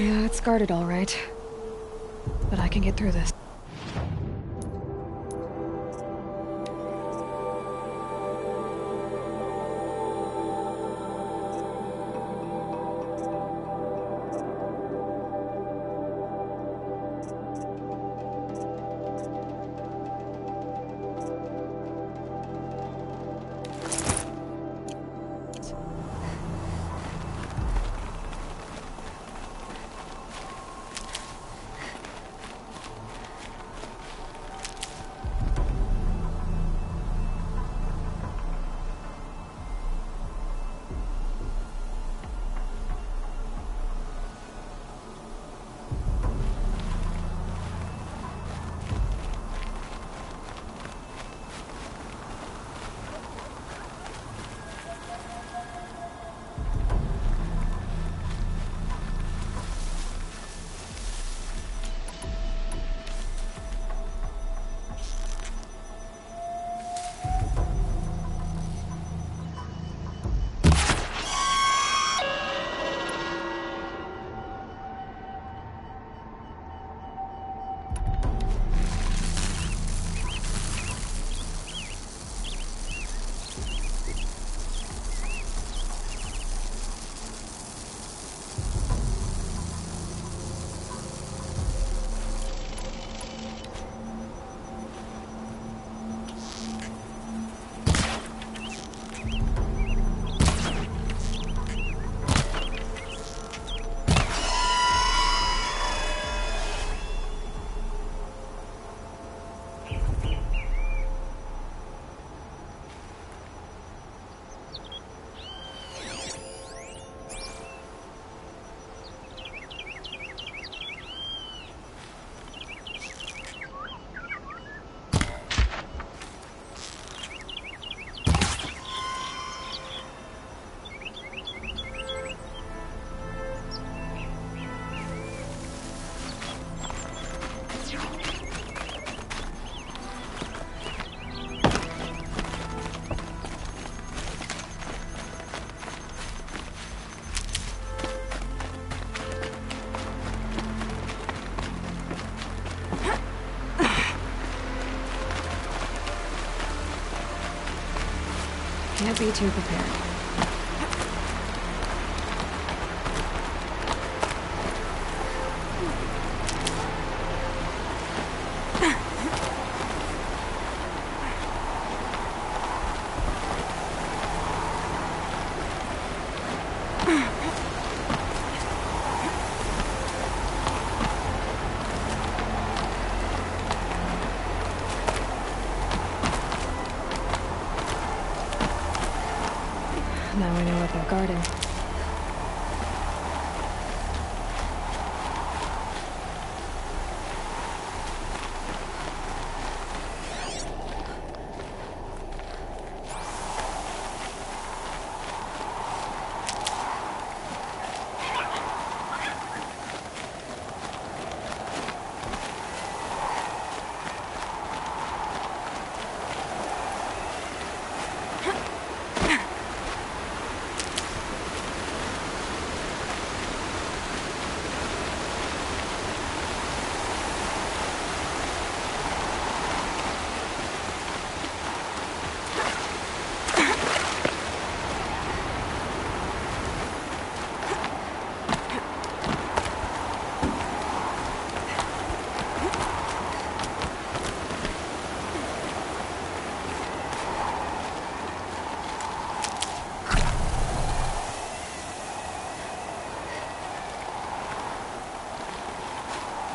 Yeah, it's guarded all right. But I can get through this. Can't be too prepared. Now we know what they're guarding.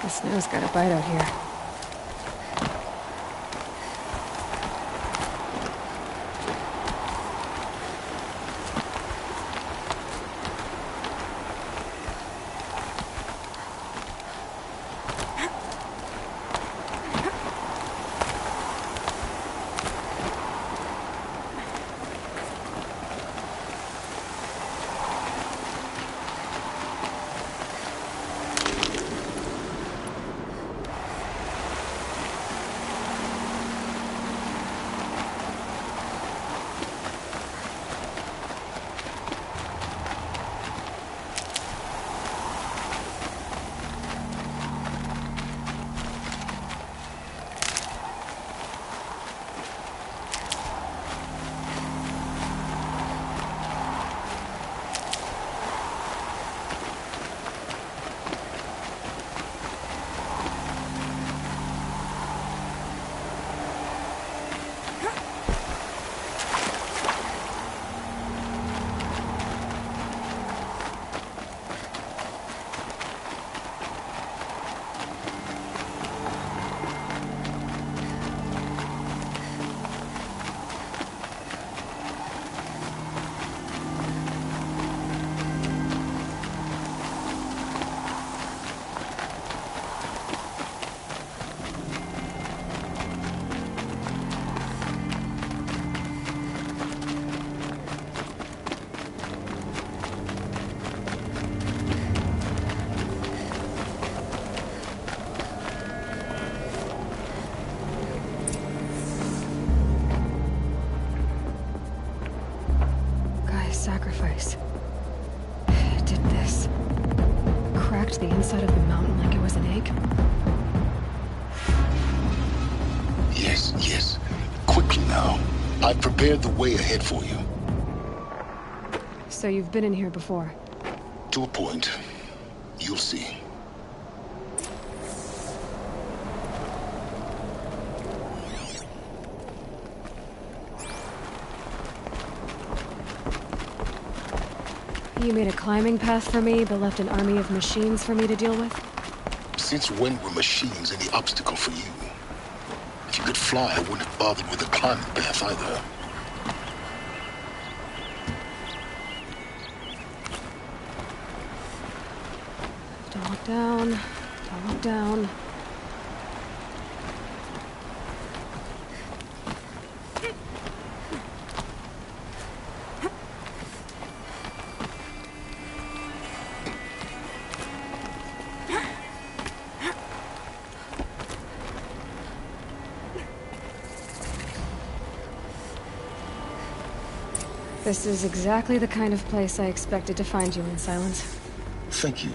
The snow's got a bite out here. sacrifice. It did this. Cracked the inside of the mountain like it was an egg. Yes, yes. Quickly now. I've prepared the way ahead for you. So you've been in here before? To a point. You'll see. You made a climbing path for me, but left an army of machines for me to deal with? Since when were machines any obstacle for you? If you could fly, I wouldn't have bothered with a climbing path either. Don't look down. Don't look down. This is exactly the kind of place I expected to find you in, Silence. Thank you.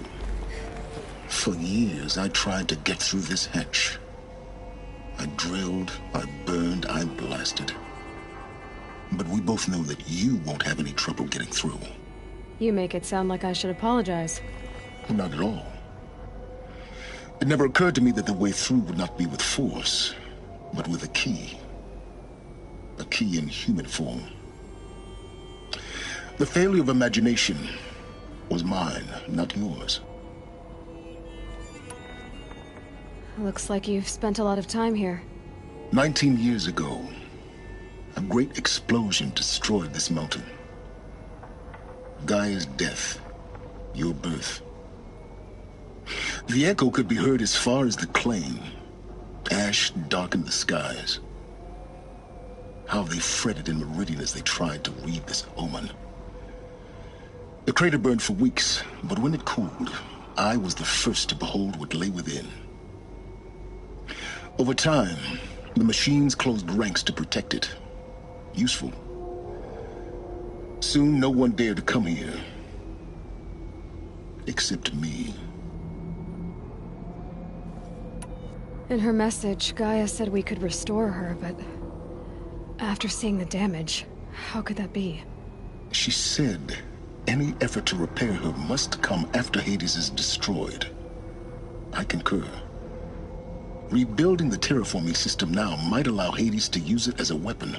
For years, I tried to get through this hatch. I drilled, I burned, I blasted. But we both know that you won't have any trouble getting through. You make it sound like I should apologize. Not at all. It never occurred to me that the way through would not be with force, but with a key. A key in human form. The failure of imagination was mine, not yours. Looks like you've spent a lot of time here. 19 years ago, a great explosion destroyed this mountain. Gaia's death, your birth. The echo could be heard as far as the claim. Ash darkened the skies. How they fretted in Meridian as they tried to read this omen. The crater burned for weeks, but when it cooled, I was the first to behold what lay within. Over time, the machines closed ranks to protect it. Useful. Soon, no one dared to come here. Except me. In her message, Gaia said we could restore her, but after seeing the damage, how could that be? She said any effort to repair her must come after Hades is destroyed. I concur. Rebuilding the terraforming system now might allow Hades to use it as a weapon.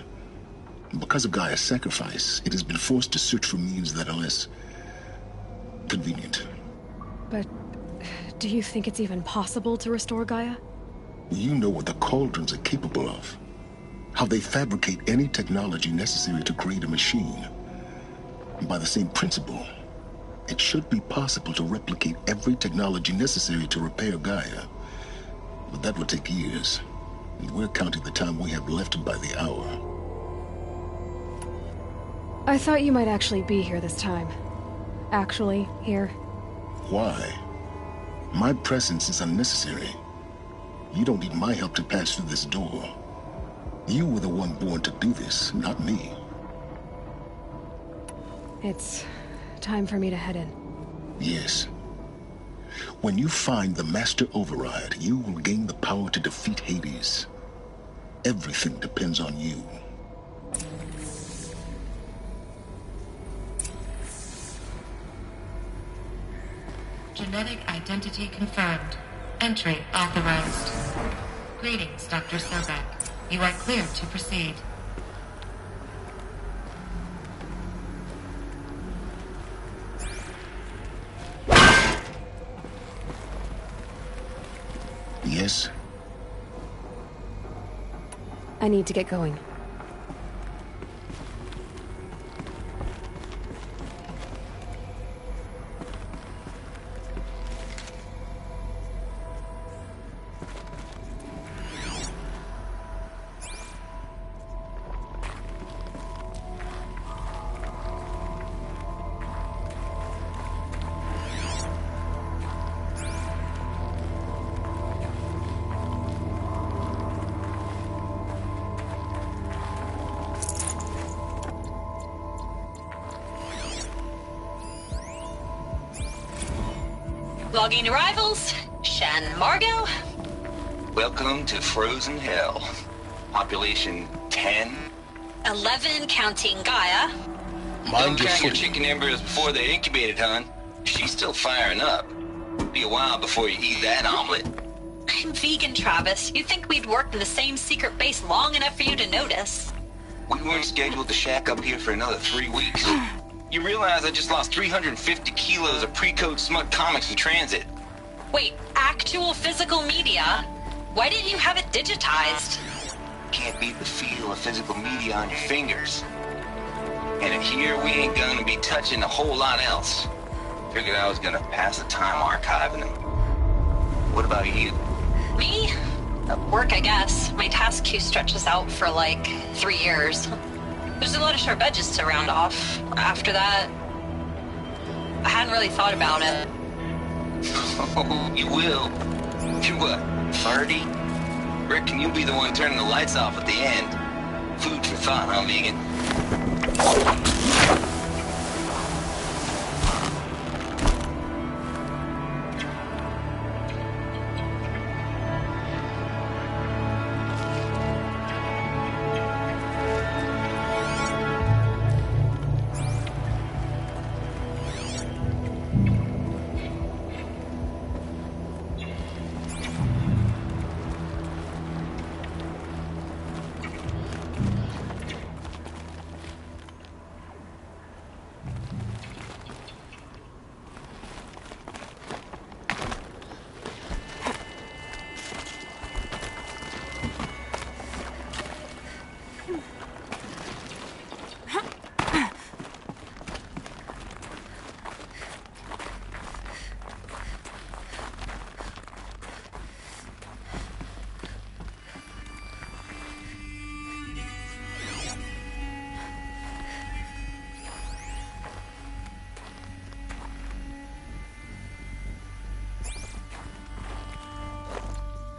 Because of Gaia's sacrifice, it has been forced to search for means that are less convenient. But do you think it's even possible to restore Gaia? You know what the Cauldrons are capable of. How they fabricate any technology necessary to create a machine. By the same principle, it should be possible to replicate every technology necessary to repair Gaia. But that would take years, and we're counting the time we have left by the hour. I thought you might actually be here this time. Actually, here. Why? My presence is unnecessary. You don't need my help to pass through this door. You were the one born to do this, not me. It's time for me to head in. Yes. When you find the Master Override, you will gain the power to defeat Hades. Everything depends on you. Genetic identity confirmed. Entry authorized. Greetings, Dr. Sobek. You are cleared to proceed. Yes? I need to get going. Logging arrivals. Shan Margot. Welcome to Frozen Hell. Population 10. 11 counting Gaia. Mind Don't your count your foot. chicken embryos before they're incubated, hon. She's still firing up. Be a while before you eat that omelet. I'm vegan, Travis. You'd think we'd worked in the same secret base long enough for you to notice. We weren't scheduled to shack up here for another 3 weeks. You realize I just lost 350 kilos of pre-code smut comics in transit. Wait, actual physical media? Why didn't you have it digitized? Can't beat the feel of physical media on your fingers. And in here, we ain't gonna be touching a whole lot else. Figured I was gonna pass the time archiving them. What about you? Me? Work, I guess. My task queue stretches out for like 3 years. There's a lot of sharp edges to round off. After that, I hadn't really thought about it. Oh, you will. You're what, 30? Reckon you'll be the one turning the lights off at the end. Food for thought, huh, Megan?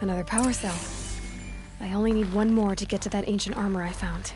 Another power cell. I only need one more to get to that ancient armor I found.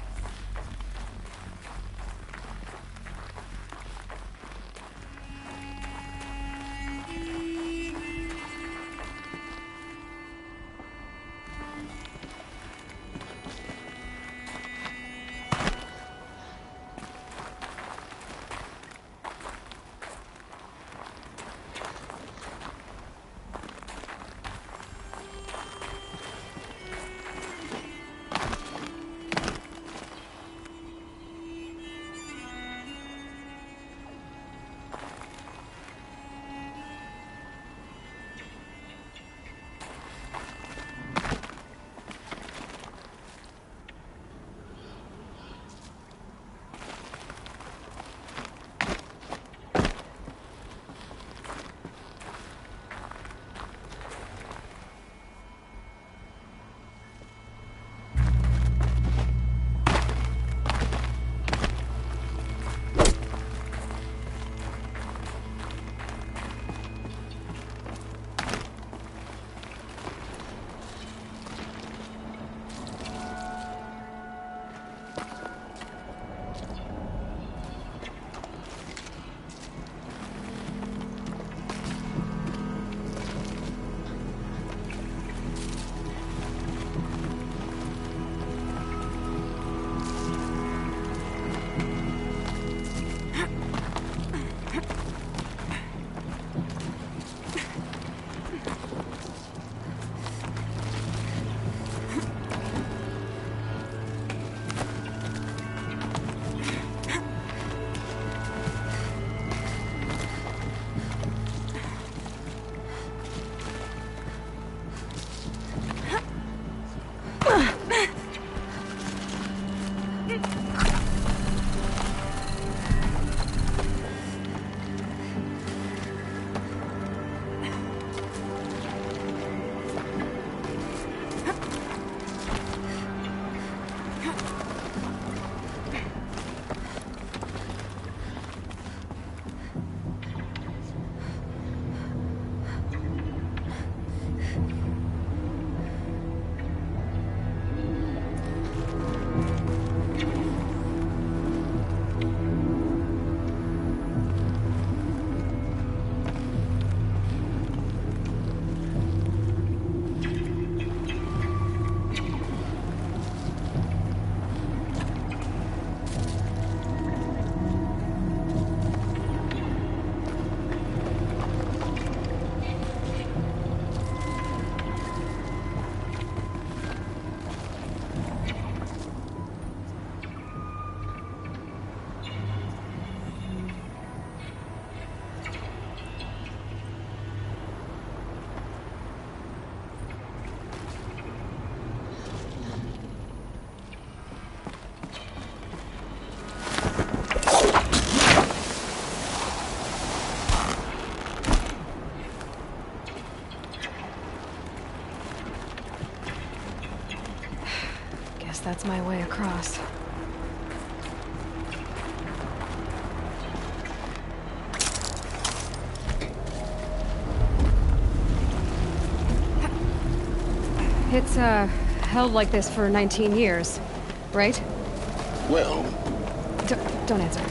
that's my way across. It's, held like this for 19 years, right? Well, Don't answer.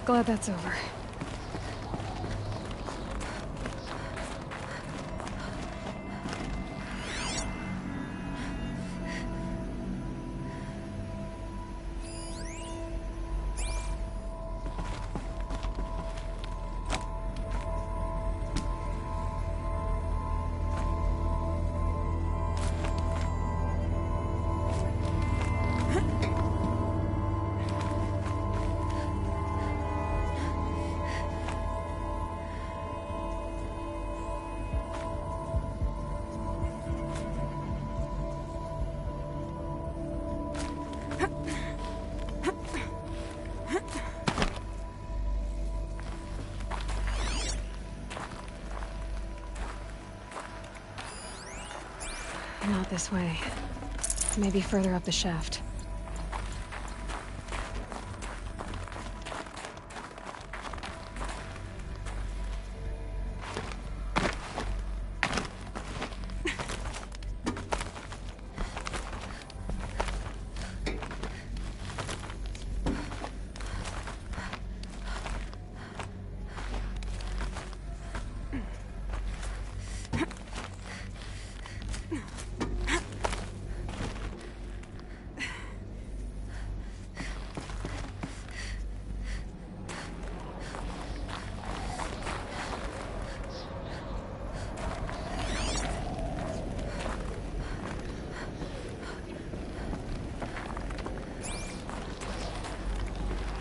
Glad that's over. Not this way. Maybe further up the shaft.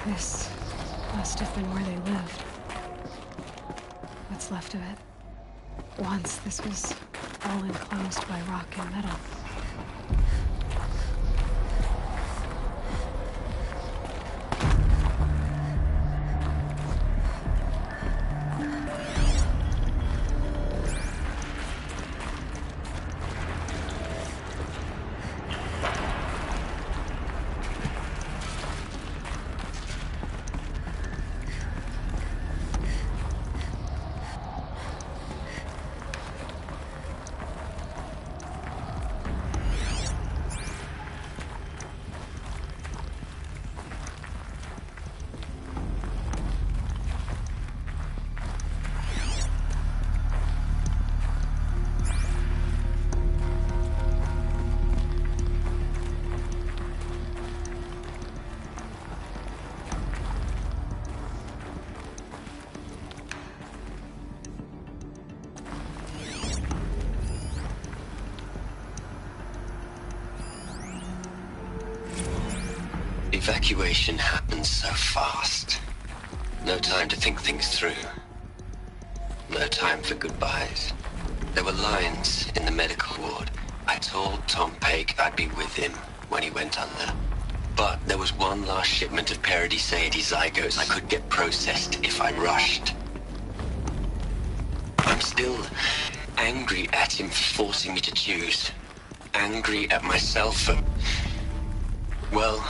This must have been where they lived. What's left of it. Once this was all enclosed by rock and metal. Evacuation happens so fast. No time to think things through. No time for goodbyes. There were lines in the medical ward. I told Tom Paik I'd be with him when he went under. But there was one last shipment of Paradis-Sade zygotes I could get processed if I rushed. I'm still angry at him for forcing me to choose. Angry at myself for... well...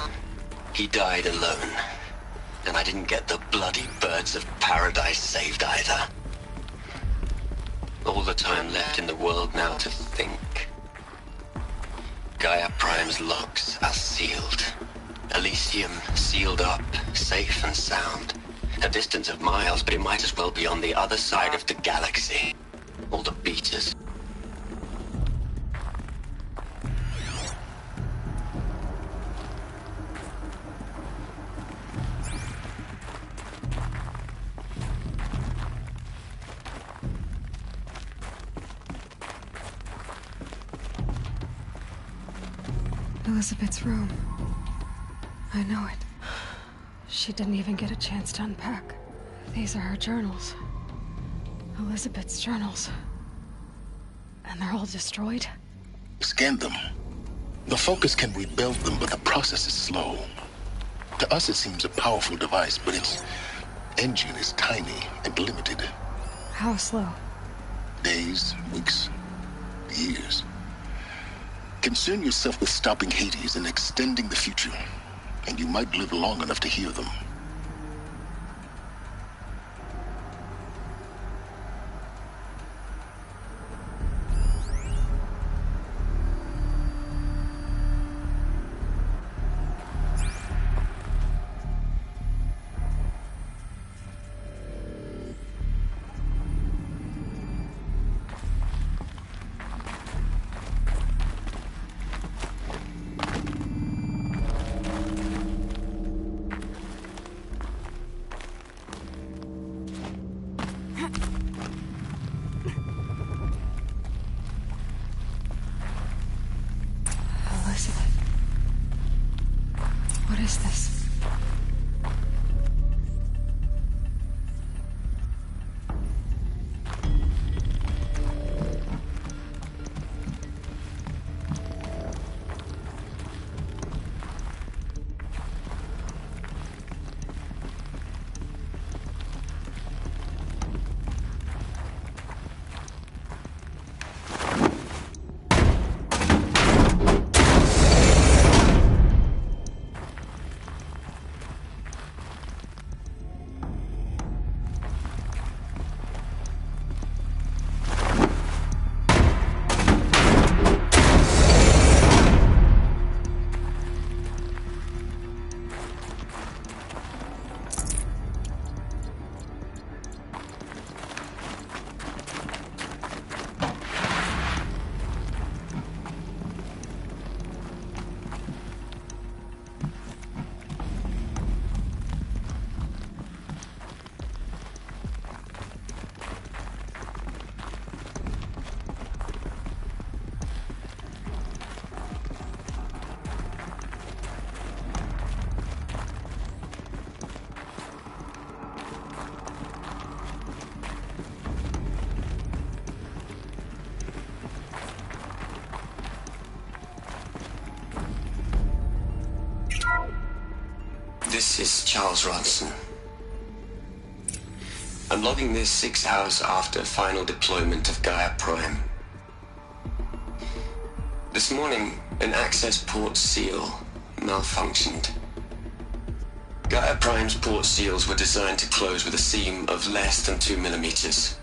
he died alone, and I didn't get the bloody birds of paradise saved either. All the time left in the world now to think. Gaia Prime's logs are sealed. Elysium sealed up, safe and sound. A distance of miles, but it might as well be on the other side of the galaxy. All the beaters. Elizabeth's room. I know it. She didn't even get a chance to unpack. These are her journals. Elizabeth's journals. And they're all destroyed? Scan them. The Focus can rebuild them, but the process is slow. To us, it seems a powerful device, but its engine is tiny and limited. How slow? Days, weeks, years. Concern yourself with stopping Hades and extending the future, and you might live long enough to hear them. Elizabeth. What is this? This is Charles Ronson. I'm logging this 6 hours after final deployment of GAIA Prime. This morning, an access port seal malfunctioned. GAIA Prime's port seals were designed to close with a seam of less than 2 millimeters.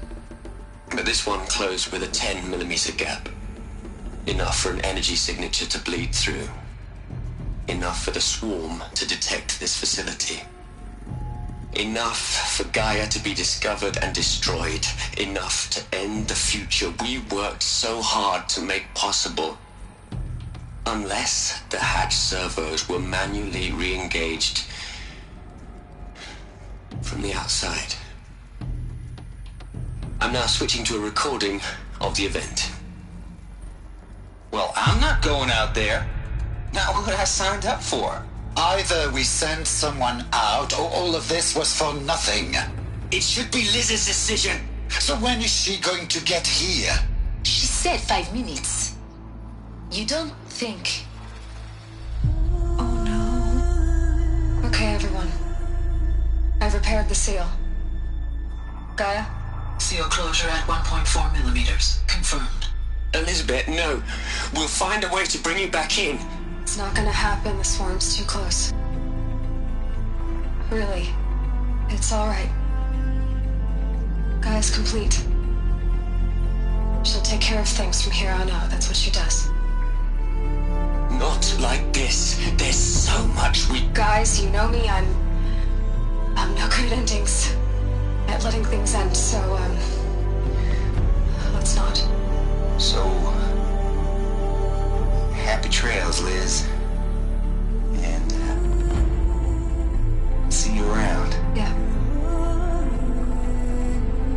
But this one closed with a 10 millimeter gap. Enough for an energy signature to bleed through. Enough for the swarm to detect this facility. Enough for GAIA to be discovered and destroyed. Enough to end the future we worked so hard to make possible. Unless the hatch servos were manually re-engaged from the outside. I'm now switching to a recording of the event. Well, I'm not going out there. Not what I signed up for. Either we send someone out, or all of this was for nothing. It should be Liz's decision. So when is she going to get here? She said 5 minutes. You don't think... Oh no. Okay, everyone. I've repaired the seal. GAIA? Seal closure at 1.4 millimeters. Confirmed. Elizabeth, no. We'll find a way to bring you back in. It's not gonna happen. The swarm's too close. Really. It's alright. GAIA's complete. She'll take care of things from here on out. That's what she does. Not like this. There's so much we... Guys, you know me. I'm no good at endings. At letting things end, so, let's not. So, happy trails, Liz. And, see you around. Yeah.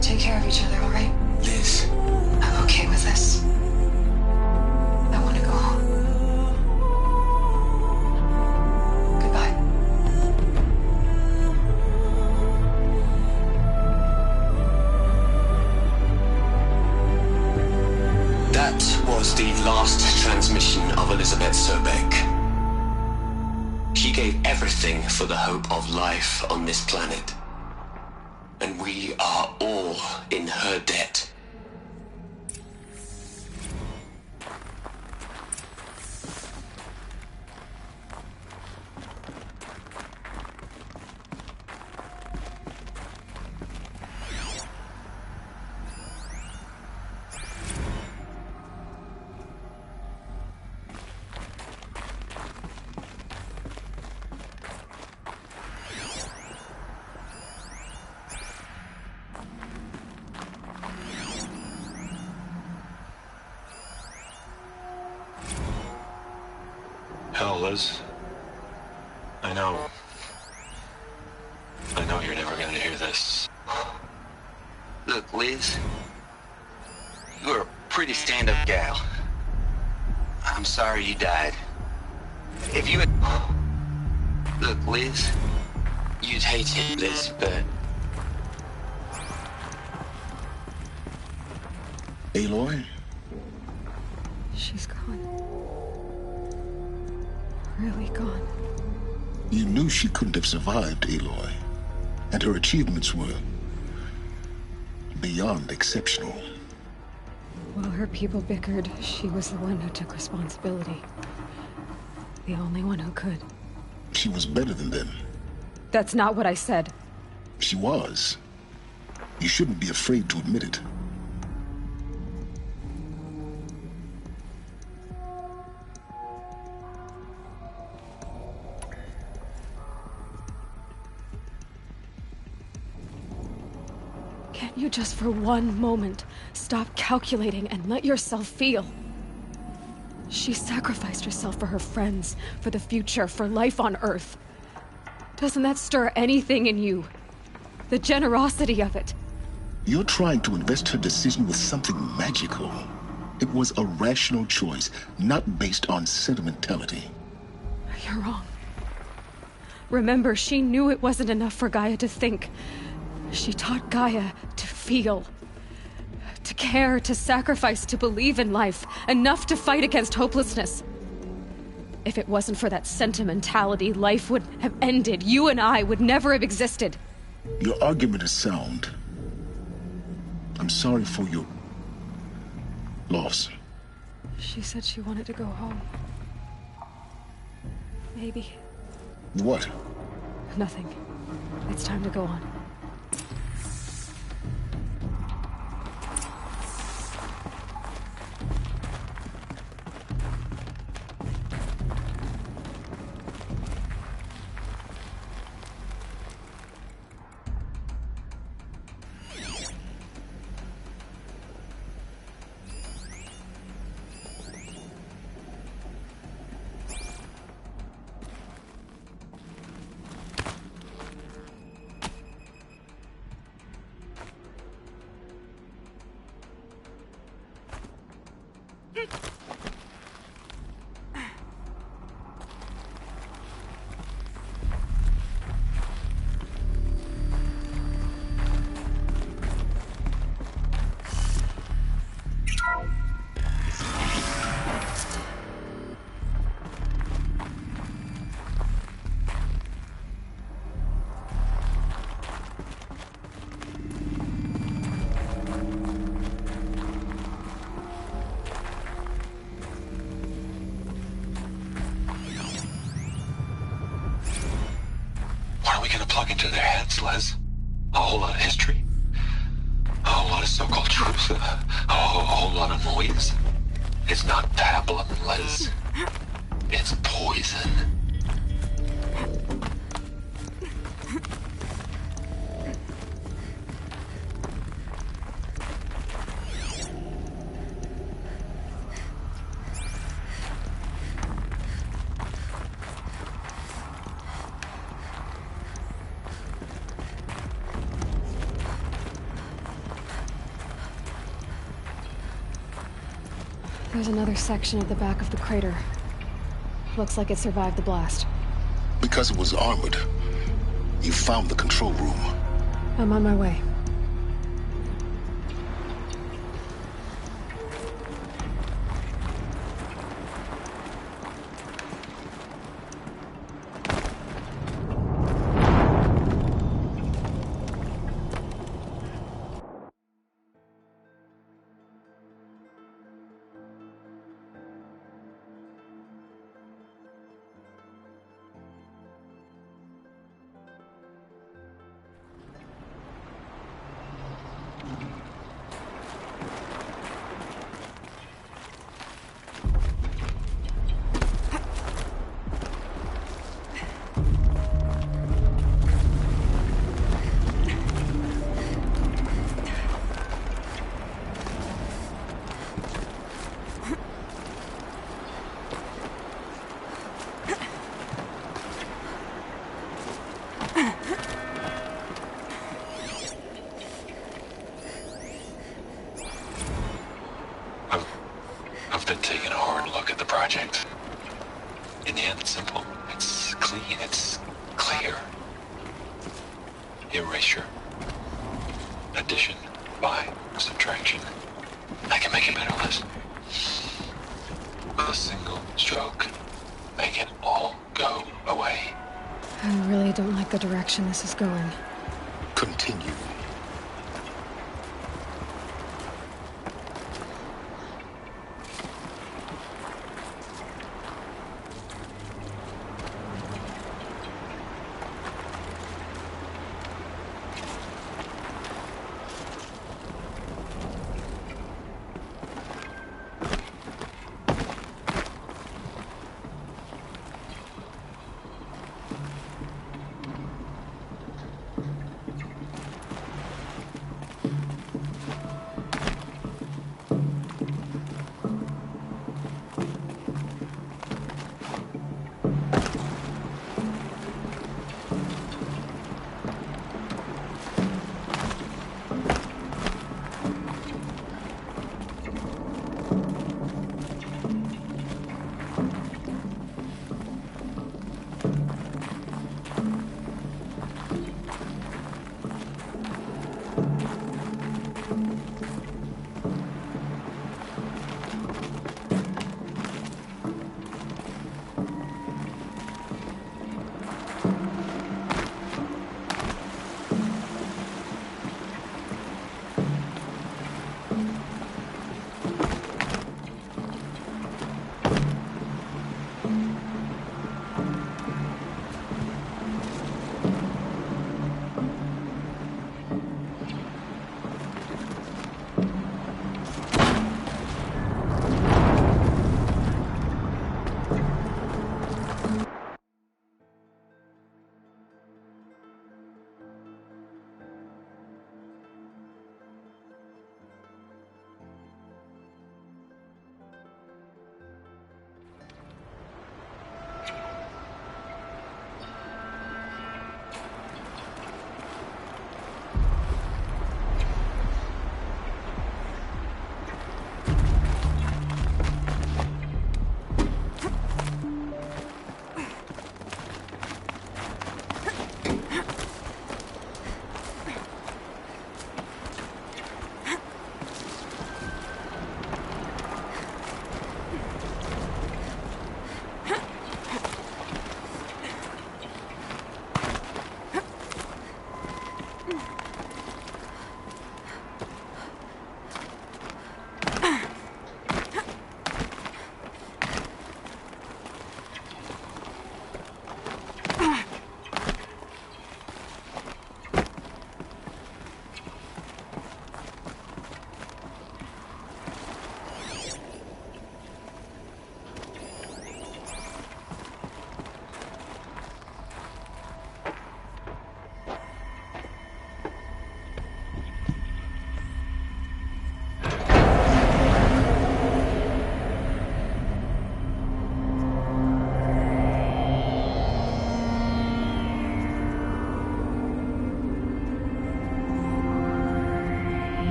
Take care of each other, alright? Liz. I'm okay with this. I want to go home. Goodbye. That was the last transmission of Elizabeth Sobek. She gave everything for the hope of life on this planet. And we are all in her debt. Hell, Liz. I know you're never gonna hear this. Look, Liz. You're a pretty stand-up gal. I'm sorry you died. If you had... Look, Liz. You'd hate it, Liz, but... Aloy? She's gone. Really gone. You knew she couldn't have survived, Aloy. And her achievements were beyond exceptional. While her people bickered, she was the one who took responsibility. The only one who could. She was better than them. That's not what I said. She was. You shouldn't be afraid to admit it. Can't you just for one moment stop calculating and let yourself feel? She sacrificed herself for her friends, for the future, for life on Earth. Doesn't that stir anything in you? The generosity of it. You're trying to invest her decision with something magical. It was a rational choice, not based on sentimentality. You're wrong. Remember, she knew it wasn't enough for Gaia to think. She taught Gaia to feel. To care, to sacrifice, to believe in life. Enough to fight against hopelessness. If it wasn't for that sentimentality, life would have ended. You and I would never have existed. Your argument is sound. I'm sorry for your loss. She said she wanted to go home. Maybe. What? Nothing. It's time to go on. Plug into their heads, Les. A whole lot of history. A whole lot of so-called truth. A whole lot of noise. It's not pablum, Les. It's poison. There's another section at the back of the crater. Looks like it survived the blast. Because it was armored, you found the control room. I'm on my way. In the end, it's simple. It's clean. It's clear. Erasure. Addition. By. Subtraction. I can make it better, Liz. With a single stroke. Make it all go away. I really don't like the direction this is going. Continue.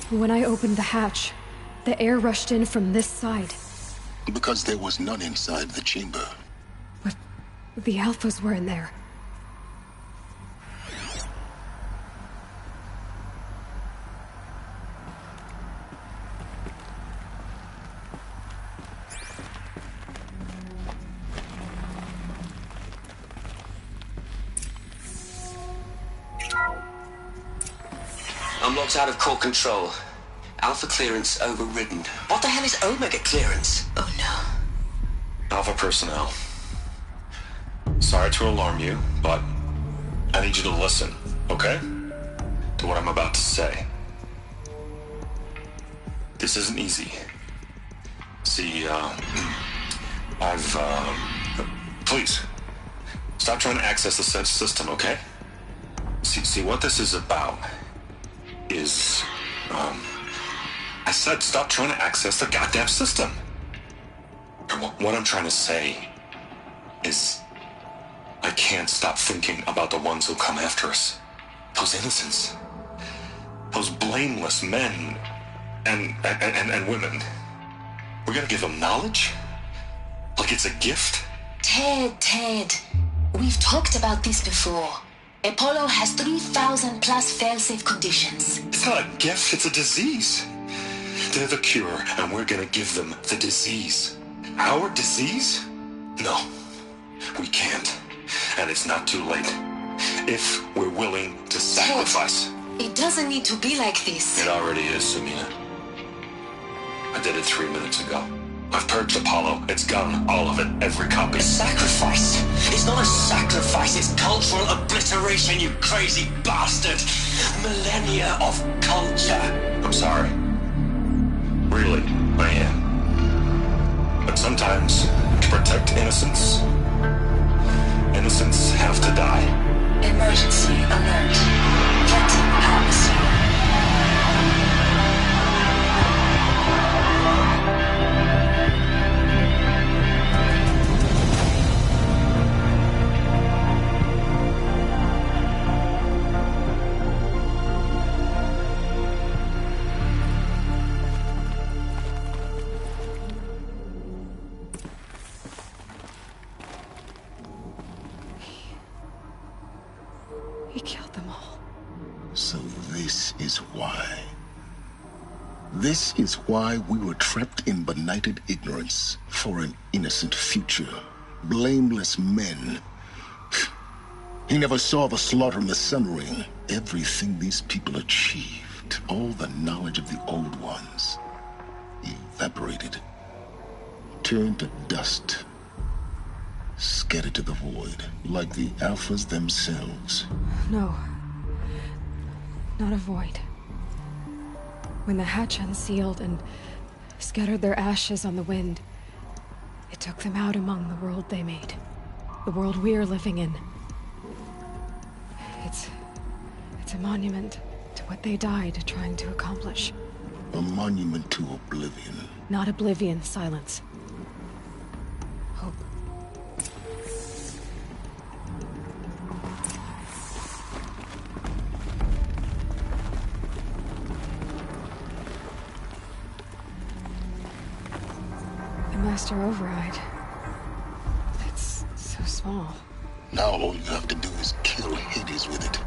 When I opened the hatch, the air rushed in from this side. Because there was none inside the chamber. But the Alphas were in there. I'm locked out of core control. Alpha clearance overridden. What the hell is Omega clearance? Oh no. Alpha personnel. Sorry to alarm you, but I need you to listen, okay? To what I'm about to say. This isn't easy. See, please, stop trying to access the system, okay? See, what this is about is, I said stop trying to access the goddamn system. And what I'm trying to say is, I can't stop thinking about the ones who'll come after us. Those innocents. Those blameless men and women. We're gonna give them knowledge? Like it's a gift? Ted. We've talked about this before. Apollo has 3,000 plus fail-safe conditions. It's not a gift, it's a disease. They're the cure, and we're gonna give them the disease. Our disease? No, we can't. And it's not too late. If we're willing to sacrifice. Ted, it doesn't need to be like this. It already is, Samina. I did it 3 minutes ago. I've purged Apollo. It's gone. All of it. Every copy. A sacrifice? It's not a sacrifice. It's cultural obliteration, you crazy bastard. Millennia of culture. I'm sorry. Really, I am. But sometimes, to protect innocence, innocents have to die. Emergency alert. Threat atmosphere. He killed them all. So this is why. This is why we were trapped in benighted ignorance for an innocent future. Blameless men. He never saw the slaughter in the Sun Ring. Everything these people achieved, all the knowledge of the old ones, evaporated, turned to dust, scattered to the void, like the Alphas themselves. No. Not a void. When the hatch unsealed and scattered their ashes on the wind, it took them out among the world they made. The world we're living in. It's a monument to what they died trying to accomplish. A monument to oblivion. Not oblivion, silence. Hope. The Master Override. It's so small. Now all you have to do is kill Hades with it.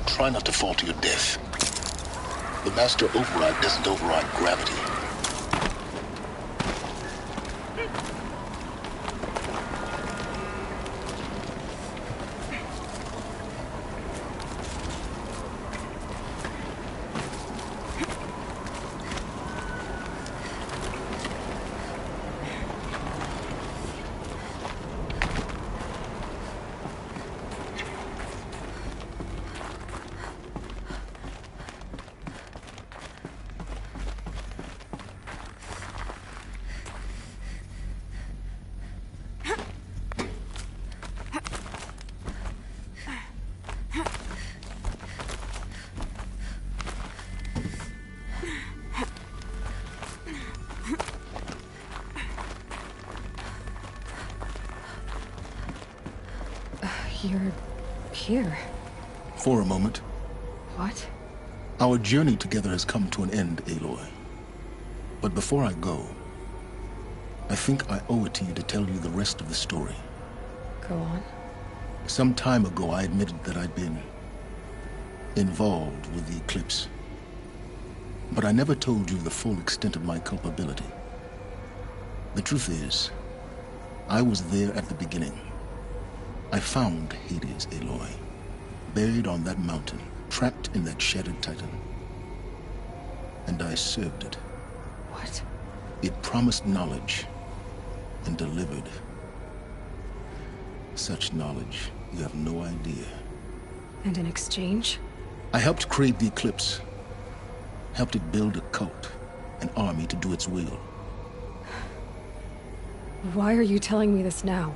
Try not to fall to your death. The Master Override doesn't override gravity. You're here. For a moment. What? Our journey together has come to an end, Aloy. But before I go, I think I owe it to you to tell you the rest of the story. Go on. Some time ago, I admitted that I'd been involved with the eclipse. But I never told you the full extent of my culpability. The truth is, I was there at the beginning. I found Hades, Aloy, buried on that mountain, trapped in that shattered titan. And I served it. What? It promised knowledge and delivered. Such knowledge, you have no idea. And in exchange? I helped create the Eclipse. Helped it build a cult, an army to do its will. Why are you telling me this now?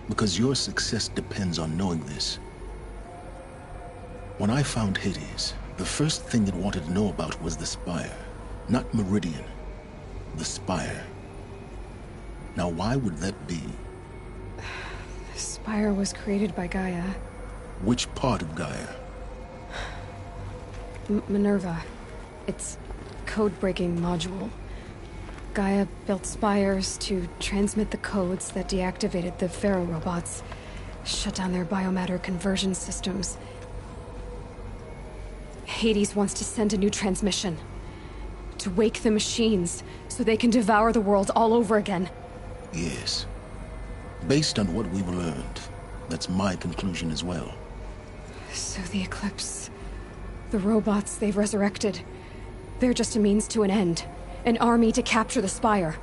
Because your success depends on knowing this. When I found Hades, the first thing it wanted to know about was the Spire. Not Meridian. The Spire. Now why would that be? The Spire was created by Gaia. Which part of Gaia? Minerva. Its code-breaking module. Gaia built spires to transmit the codes that deactivated the Pharaoh robots, shut down their biomatter conversion systems. Hades wants to send a new transmission. To wake the machines, so they can devour the world all over again. Yes. Based on what we've learned, that's my conclusion as well. So the Eclipse... the robots they've resurrected... they're just a means to an end. An army to capture the Spire.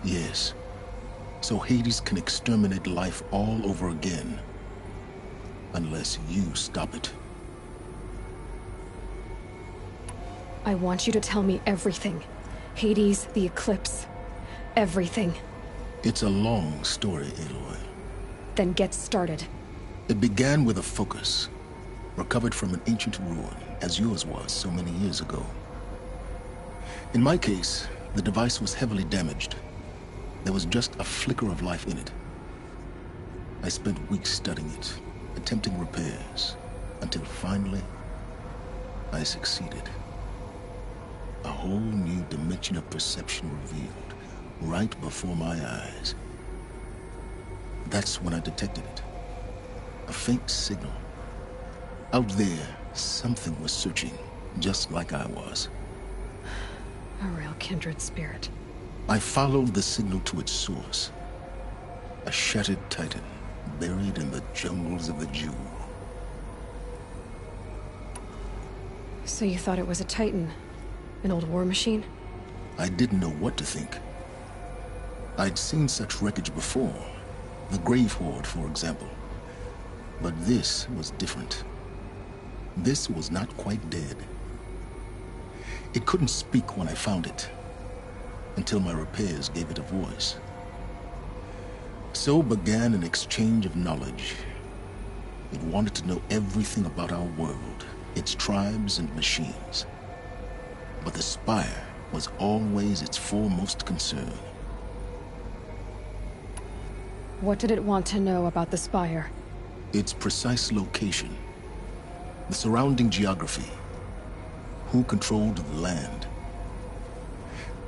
Yes. So Hades can exterminate life all over again. Unless you stop it. I want you to tell me everything. Hades, the Eclipse. Everything. It's a long story, Aloy. Then get started. It began with a focus. Recovered from an ancient ruin, as yours was so many years ago. In my case, the device was heavily damaged. There was just a flicker of life in it. I spent weeks studying it, attempting repairs, until finally, I succeeded. A whole new dimension of perception revealed, right before my eyes. That's when I detected it. A faint signal. Out there, something was searching, just like I was. A real kindred spirit. I followed the signal to its source. A shattered titan, buried in the jungles of the Jewel. So you thought it was a titan? An old war machine? I didn't know what to think. I'd seen such wreckage before. The Grave Horde, for example. But this was different. This was not quite dead. It couldn't speak when I found it, until my repairs gave it a voice. So began an exchange of knowledge. It wanted to know everything about our world, its tribes and machines. But the Spire was always its foremost concern. What did it want to know about the Spire? Its precise location, the surrounding geography, who controlled the land.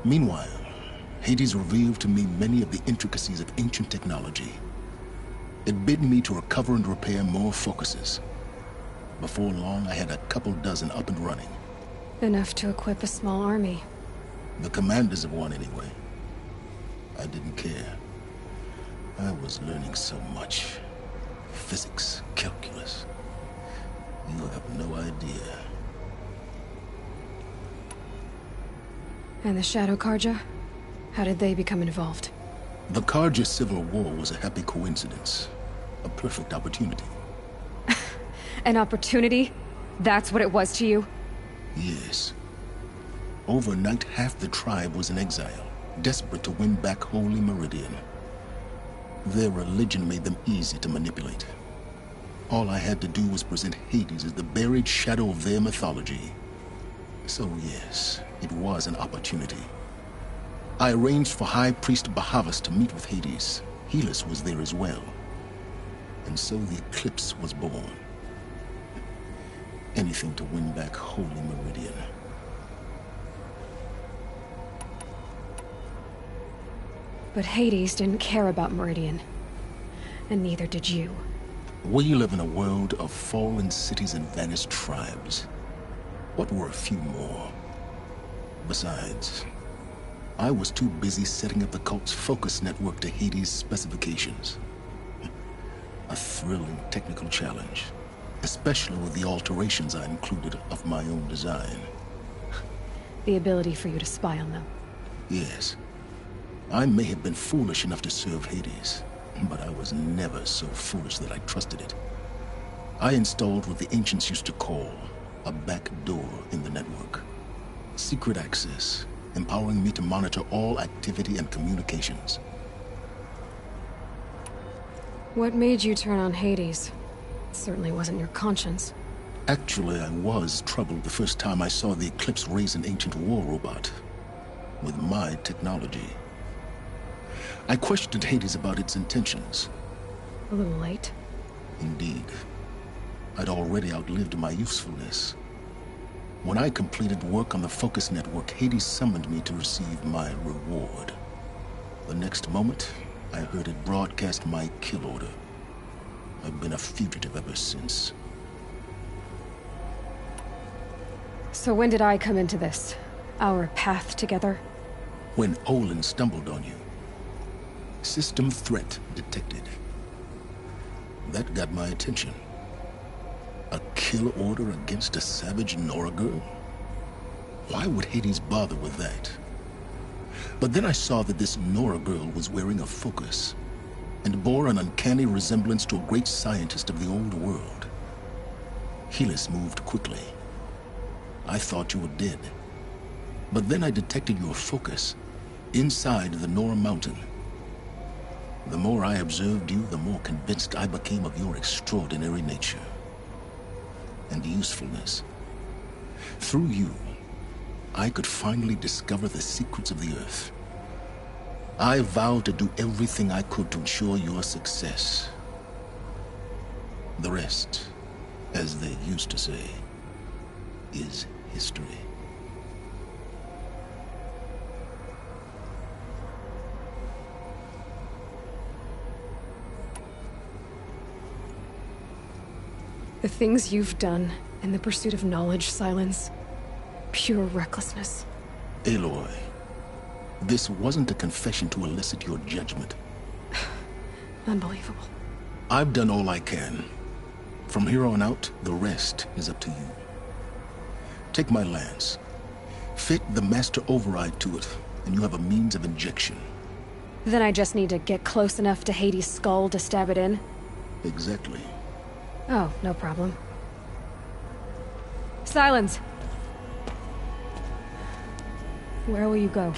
Meanwhile, Hades revealed to me many of the intricacies of ancient technology. It bid me to recover and repair more focuses. Before long, I had a couple dozen up and running. Enough to equip a small army. The commanders of one, anyway. I didn't care. I was learning so much. Physics, calculus. You have no idea. And the Shadow Karja? How did they become involved? The Karja Civil War was a happy coincidence. A perfect opportunity. An opportunity? That's what it was to you? Yes. Overnight, half the tribe was in exile, desperate to win back Holy Meridian. Their religion made them easy to manipulate. All I had to do was present Hades as the buried shadow of their mythology. So yes, it was an opportunity. I arranged for High Priest Bahavas to meet with Hades. Helis was there as well. And so the Eclipse was born. Anything to win back Holy Meridian. But Hades didn't care about Meridian. And neither did you. We live in a world of fallen cities and vanished tribes. What were a few more? Besides, I was too busy setting up the cult's focus network to Hades' specifications. A thrilling technical challenge, especially with the alterations I included of my own design. The ability for you to spy on them. Yes. I may have been foolish enough to serve Hades, but I was never so foolish that I trusted it. I installed what the ancients used to call a back door in the network. Secret access, empowering me to monitor all activity and communications. What made you turn on Hades? It certainly wasn't your conscience. Actually, I was troubled the first time I saw the Eclipse raise an ancient war robot with my technology. I questioned Hades about its intentions. A little late. Indeed. I'd already outlived my usefulness. When I completed work on the Focus Network, Hades summoned me to receive my reward. The next moment, I heard it broadcast my kill order. I've been a fugitive ever since. So when did I come into this? Our path together? When Olin stumbled on you. System threat detected. That got my attention. A kill order against a savage Nora girl? Why would Hades bother with that? But then I saw that this Nora girl was wearing a focus, and bore an uncanny resemblance to a great scientist of the old world. Helis moved quickly. I thought you were dead. But then I detected your focus inside the Nora mountain. The more I observed you, the more convinced I became of your extraordinary nature and usefulness. Through you, I could finally discover the secrets of the Earth. I vowed to do everything I could to ensure your success. The rest, as they used to say, is history. The things you've done in the pursuit of knowledge, Silence. Pure recklessness. Aloy, this wasn't a confession to elicit your judgment. Unbelievable. I've done all I can. From here on out, the rest is up to you. Take my lance. Fit the master override to it, and you have a means of injection. Then I just need to get close enough to Hades' skull to stab it in? Exactly. Oh, no problem. Silence! Where will you go?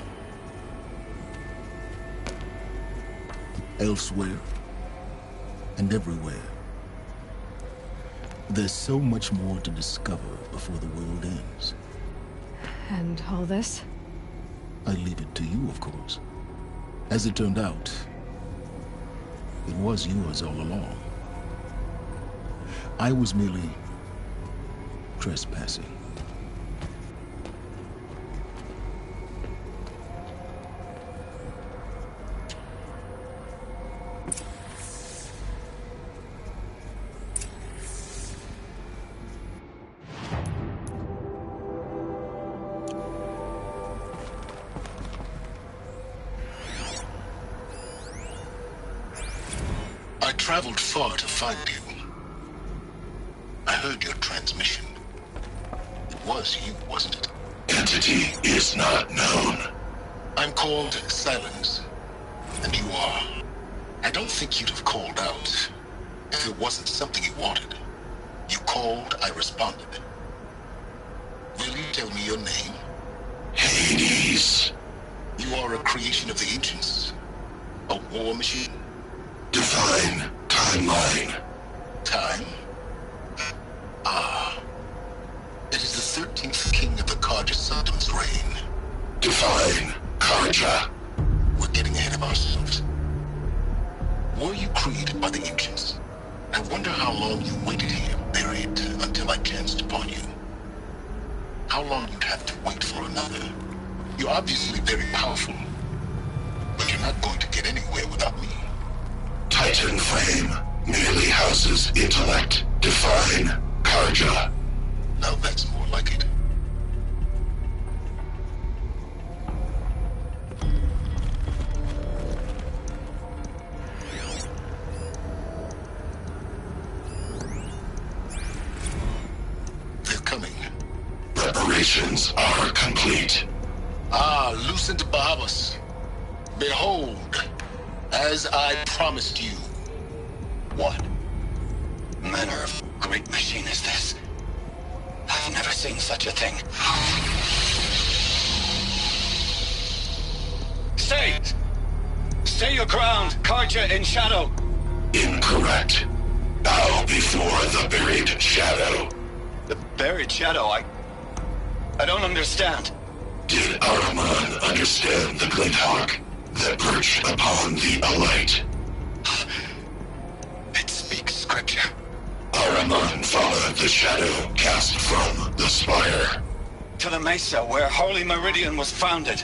Elsewhere. And everywhere. There's so much more to discover before the world ends. And all this? I leave it to you, of course. As it turned out, it was yours all along. I was merely trespassing. I traveled far to find you. I heard your transmission. It was you, wasn't it? Entity is not known. I'm called Silence, and you are. I don't think you'd have called out if it wasn't something you wanted. You called, I responded. Will you tell me your name? Hades. You are a creation of the ancients. A war machine. Divine timeline. Time? Ah. It is the 13th king of the Karja Sultan's reign. Divine Karja. We're getting ahead of ourselves. Were you created by the ancients? I wonder how long you waited here, buried, until I chanced upon you. How long you'd have to wait for another. You're obviously very powerful, but you're not going to get anywhere without me. Titan Flame merely houses intellect. Divine Karja. Now that's more like it. Preparations are complete. Ah, Lucent Bahamas. Behold, as I promised you. What manner of great machine is this? I've never seen such a thing. Stay! Stay your ground, Karja in shadow! Incorrect. Bow before the buried shadow. The buried shadow? I don't understand. Did Ahriman understand the glint hawk that perched upon the alight? It speaks scripture. Ahriman followed the shadow cast from the spire. To the mesa where Holy Meridian was founded.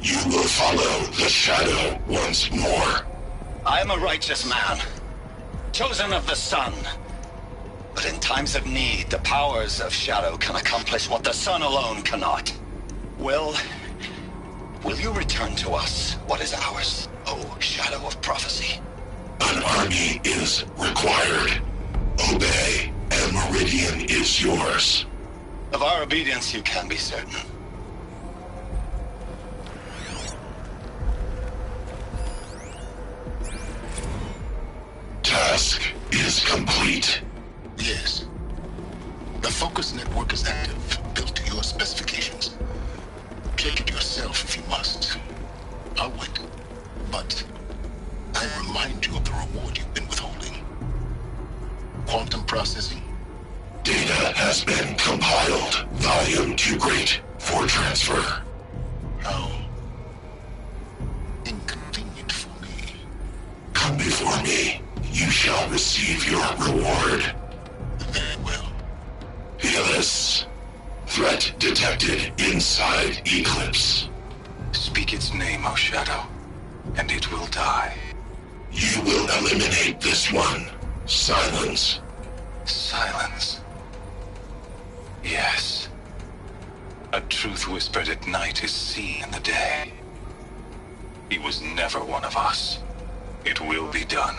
You will follow the shadow once more. I am a righteous man, chosen of the sun. But in times of need, the powers of shadow can accomplish what the sun alone cannot. Will you return to us what is ours, O Shadow of Prophecy? An army is required. Obey, and Meridian is yours. Of our obedience you can be certain. Task is complete. Yes. The focus network is active, built to your specifications. Check it yourself if you must. I'll wait. But I remind you of the reward you've been withholding. Quantum processing. Data has been compiled. Volume too great for transfer. How inconvenient for me. Come before me. You shall receive your reward. Very well. Helis. Threat detected inside Eclipse. Speak its name, O Shadow, and it will die. You will eliminate this one. Silence. Silence. Yes. A truth whispered at night is seen in the day. He was never one of us. It will be done.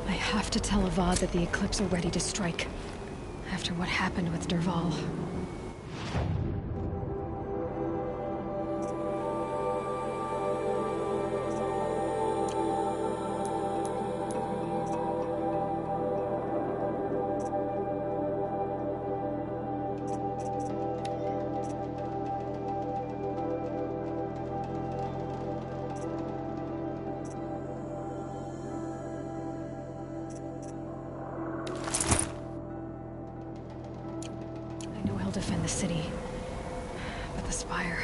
I have to tell Avad that the Eclipse are ready to strike. After what happened with Derval. I know he'll defend the city, but the Spire...